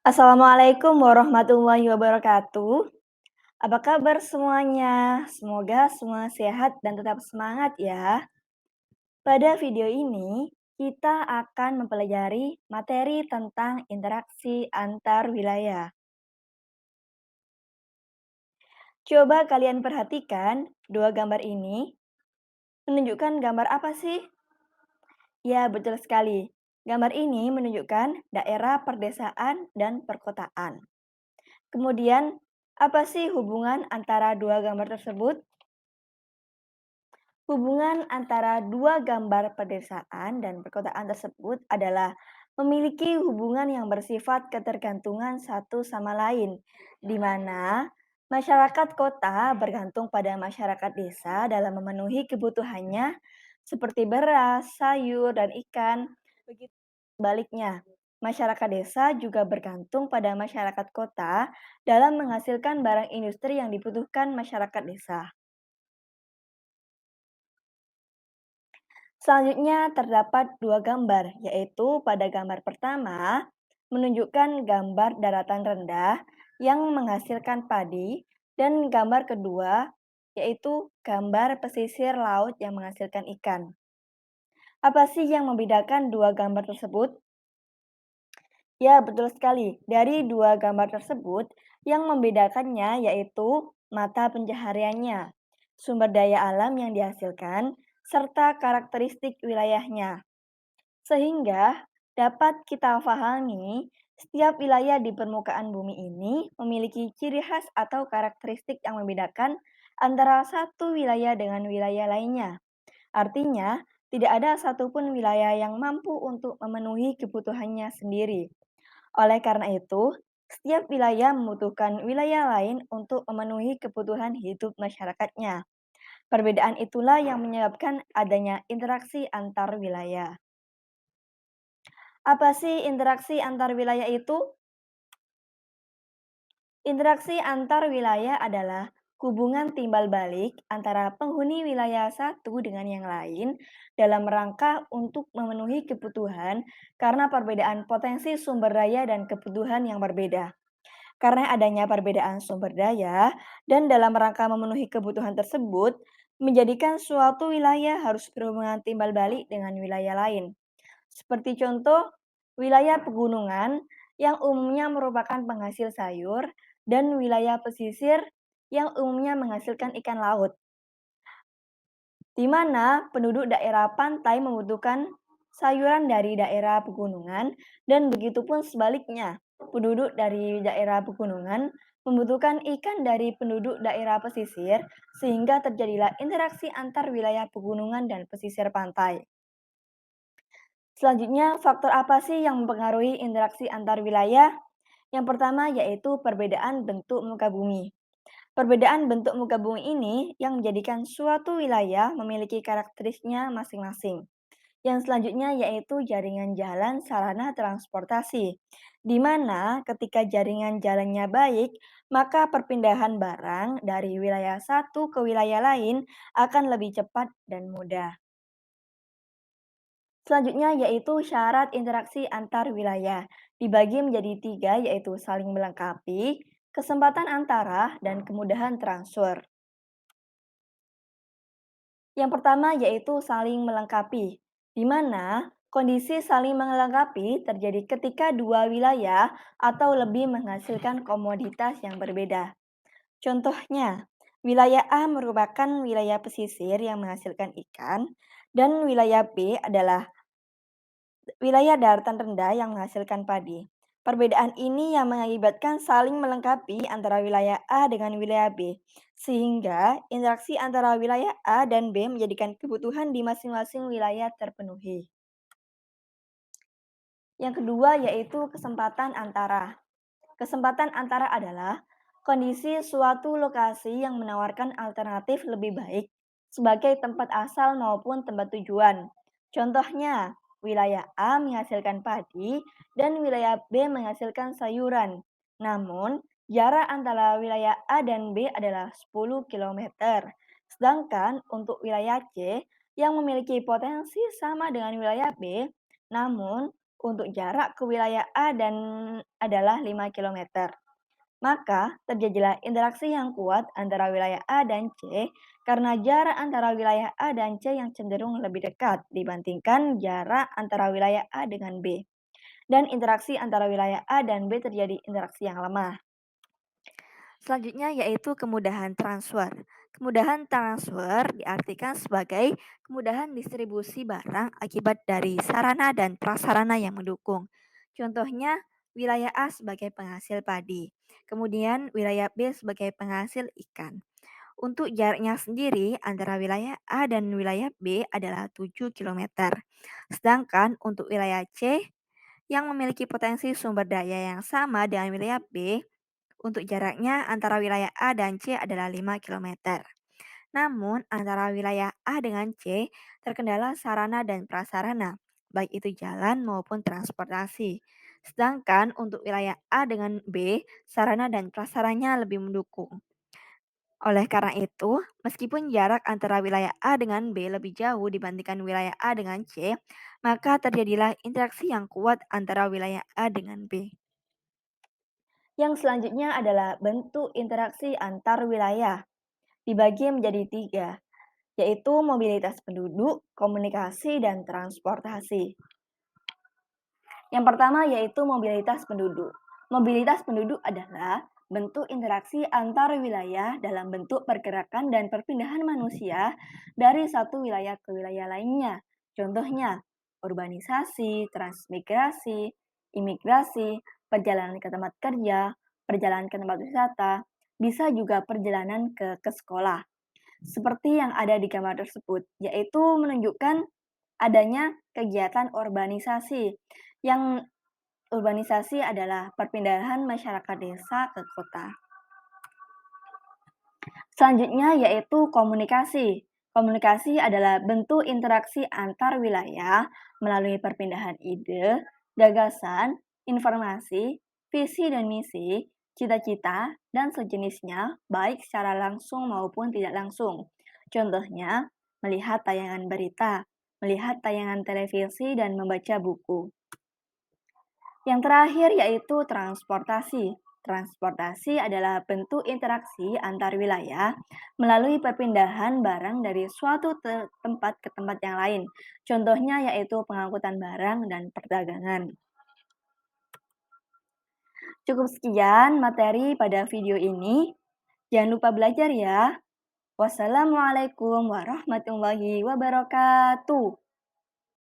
Assalamualaikum warahmatullahi wabarakatuh. Apa kabar semuanya? Semoga semua sehat dan tetap semangat ya. Pada video ini, kita akan mempelajari materi tentang interaksi antar wilayah. Coba kalian perhatikan dua gambar ini. Menunjukkan gambar apa sih? Ya, betul sekali. Gambar ini menunjukkan daerah perdesaan dan perkotaan. Kemudian, apa sih hubungan antara dua gambar tersebut? Hubungan antara dua gambar pedesaan dan perkotaan tersebut adalah memiliki hubungan yang bersifat ketergantungan satu sama lain, di mana masyarakat kota bergantung pada masyarakat desa dalam memenuhi kebutuhannya seperti beras, sayur, dan ikan. Begitu sebaliknya, masyarakat desa juga bergantung pada masyarakat kota dalam menghasilkan barang industri yang dibutuhkan masyarakat desa. Selanjutnya terdapat dua gambar, yaitu pada gambar pertama menunjukkan gambar daratan rendah yang menghasilkan padi dan gambar kedua yaitu gambar pesisir laut yang menghasilkan ikan. Apa sih yang membedakan dua gambar tersebut? Ya, betul sekali. Dari dua gambar tersebut, yang membedakannya yaitu mata pencahariannya, sumber daya alam yang dihasilkan, serta karakteristik wilayahnya. Sehingga dapat kita pahami, setiap wilayah di permukaan bumi ini memiliki ciri khas atau karakteristik yang membedakan antara satu wilayah dengan wilayah lainnya. Artinya, tidak ada satupun wilayah yang mampu untuk memenuhi kebutuhannya sendiri. Oleh karena itu, setiap wilayah membutuhkan wilayah lain untuk memenuhi kebutuhan hidup masyarakatnya. Perbedaan itulah yang menyebabkan adanya interaksi antar wilayah. Apa sih interaksi antar wilayah itu? Interaksi antar wilayah adalah hubungan timbal balik antara penghuni wilayah satu dengan yang lain dalam rangka untuk memenuhi kebutuhan karena perbedaan potensi sumber daya dan kebutuhan yang berbeda. Karena adanya perbedaan sumber daya dan dalam rangka memenuhi kebutuhan tersebut, menjadikan suatu wilayah harus berhubungan timbal balik dengan wilayah lain. Seperti contoh, wilayah pegunungan yang umumnya merupakan penghasil sayur dan wilayah pesisir yang umumnya menghasilkan ikan laut, di mana penduduk daerah pantai membutuhkan sayuran dari daerah pegunungan dan begitu pun sebaliknya. Penduduk dari daerah pegunungan membutuhkan ikan dari penduduk daerah pesisir sehingga terjadilah interaksi antar wilayah pegunungan dan pesisir pantai. Selanjutnya, faktor apa sih yang mempengaruhi interaksi antar wilayah? Yang pertama yaitu perbedaan bentuk muka bumi. Perbedaan bentuk muka bumi ini yang menjadikan suatu wilayah memiliki karakteristiknya masing-masing. Yang selanjutnya yaitu jaringan jalan sarana transportasi, di mana ketika jaringan jalannya baik, maka perpindahan barang dari wilayah satu ke wilayah lain akan lebih cepat dan mudah. Selanjutnya yaitu syarat interaksi antar wilayah. Dibagi menjadi tiga yaitu saling melengkapi, kesempatan antara, dan kemudahan transfer. Yang pertama yaitu saling melengkapi, di mana kondisi saling melengkapi terjadi ketika dua wilayah atau lebih menghasilkan komoditas yang berbeda. Contohnya, wilayah A merupakan wilayah pesisir yang menghasilkan ikan, dan wilayah B adalah wilayah daratan rendah yang menghasilkan padi. Perbedaan ini yang mengakibatkan saling melengkapi antara wilayah A dengan wilayah B, sehingga interaksi antara wilayah A dan B menjadikan kebutuhan di masing-masing wilayah terpenuhi. Yang kedua yaitu kesempatan antara. Kesempatan antara adalah kondisi suatu lokasi yang menawarkan alternatif lebih baik sebagai tempat asal maupun tempat tujuan. Contohnya, wilayah A menghasilkan padi dan wilayah B menghasilkan sayuran. Namun, jarak antara wilayah A dan B adalah 10 kilometer. Sedangkan untuk wilayah C yang memiliki potensi sama dengan wilayah B, namun untuk jarak ke wilayah A dan adalah 5 kilometer. Maka terjadilah interaksi yang kuat antara wilayah A dan C karena jarak antara wilayah A dan C yang cenderung lebih dekat dibandingkan jarak antara wilayah A dengan B. Dan interaksi antara wilayah A dan B terjadi interaksi yang lemah. Selanjutnya yaitu kemudahan transfer. Kemudahan transfer diartikan sebagai kemudahan distribusi barang akibat dari sarana dan prasarana yang mendukung. Contohnya, wilayah A sebagai penghasil padi, kemudian wilayah B sebagai penghasil ikan. Untuk jaraknya sendiri antara wilayah A dan wilayah B adalah 7 kilometer. Sedangkan untuk wilayah C yang memiliki potensi sumber daya yang sama dengan wilayah B, untuk jaraknya antara wilayah A dan C adalah 5 kilometer. Namun, antara wilayah A dengan C terkendala sarana dan prasarana, baik itu jalan maupun transportasi. Sedangkan untuk wilayah A dengan B, sarana dan prasaranya lebih mendukung. Oleh karena itu, meskipun jarak antara wilayah A dengan B lebih jauh dibandingkan wilayah A dengan C, maka terjadilah interaksi yang kuat antara wilayah A dengan B. Yang selanjutnya adalah bentuk interaksi antar wilayah, dibagi menjadi tiga, yaitu mobilitas penduduk, komunikasi, dan transportasi. Yang pertama yaitu mobilitas penduduk. Mobilitas penduduk adalah bentuk interaksi antar wilayah dalam bentuk pergerakan dan perpindahan manusia dari satu wilayah ke wilayah lainnya. Contohnya, urbanisasi, transmigrasi, imigrasi, perjalanan ke tempat kerja, perjalanan ke tempat wisata, bisa juga perjalanan ke sekolah. Seperti yang ada di gambar tersebut, yaitu menunjukkan adanya kegiatan urbanisasi yang urbanisasi adalah perpindahan masyarakat desa ke kota. Selanjutnya yaitu komunikasi. Komunikasi adalah bentuk interaksi antar wilayah melalui perpindahan ide, gagasan, informasi, visi dan misi, cita-cita, dan sejenisnya baik secara langsung maupun tidak langsung. Contohnya, melihat tayangan berita, melihat tayangan televisi, dan membaca buku. Yang terakhir yaitu transportasi. Transportasi adalah bentuk interaksi antar wilayah melalui perpindahan barang dari suatu tempat ke tempat yang lain. Contohnya yaitu pengangkutan barang dan perdagangan. Cukup sekian materi pada video ini. Jangan lupa belajar ya. Wassalamualaikum warahmatullahi wabarakatuh.